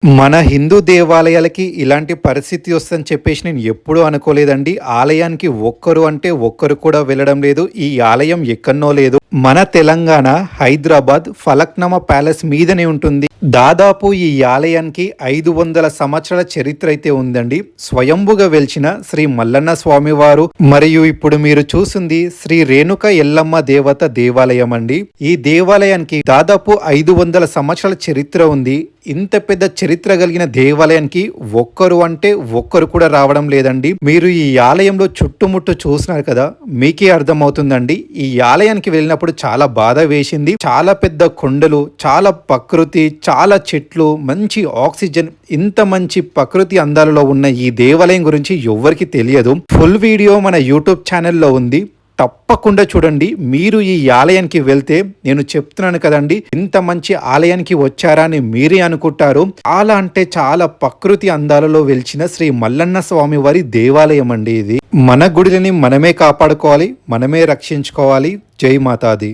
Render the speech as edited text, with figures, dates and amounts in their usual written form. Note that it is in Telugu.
మన హిందూ దేవాలయాలకి ఇలాంటి పరిస్థితి వస్తుందని చెప్పేసి నేను ఎప్పుడూ అనుకోలేదండి. ఆలయానికి ఒక్కరు అంటే ఒక్కరు కూడా వెళ్ళడం లేదు. ఈ ఆలయం ఎక్కడనో లేదు. మన తెలంగాణ హైదరాబాద్ ఫలక్నామా ప్యాలెస్ మీదనే ఉంటుంది. దాదాపు ఈ ఆలయానికి 500 సంవత్సరాల చరిత్ర అయితే ఉందండి. స్వయంభుగా వెలిచిన శ్రీ మల్లన్న స్వామివారు మరియు ఇప్పుడు మీరు చూసింది శ్రీ రేణుక ఎల్లమ్మ దేవత దేవాలయం అండి. ఈ దేవాలయానికి దాదాపు 500 సంవత్సరాల చరిత్ర ఉంది. ఇంత పెద్ద చరిత్ర కలిగిన దేవాలయానికి ఒక్కరు అంటే ఒక్కరు కూడా రావడం లేదండి. మీరు ఈ ఆలయంలో చుట్టుముట్టు చూసినారు కదా, మీకే అర్థమవుతుందండి. ఈ ఆలయానికి వెళ్ళినప్పుడు చాలా బాధ వేసింది. చాలా పెద్ద కొండలు, చాలా ప్రకృతి, చాలా చెట్లు, మంచి ఆక్సిజన్, ఇంత మంచి ప్రకృతి అందాలలో ఉన్న ఈ దేవాలయం గురించి ఎవ్వరికి తెలియదు. ఫుల్ వీడియో మన యూట్యూబ్ ఛానల్లో ఉంది, తప్పకుండా చూడండి. మీరు ఈ ఆలయానికి వెళ్తే నేను చెప్తున్నాను కదండి, ఇంత మంచి ఆలయానికి వచ్చారా అని మీరే అనుకుంటారు. చాలా అంటే చాలా ప్రకృతి అందాలలో వెలిచిన శ్రీ మల్లన్న స్వామి వారి దేవాలయం అండి ఇది. మన గుడిని మనమే కాపాడుకోవాలి, మనమే రక్షించుకోవాలి. జై మాతాది.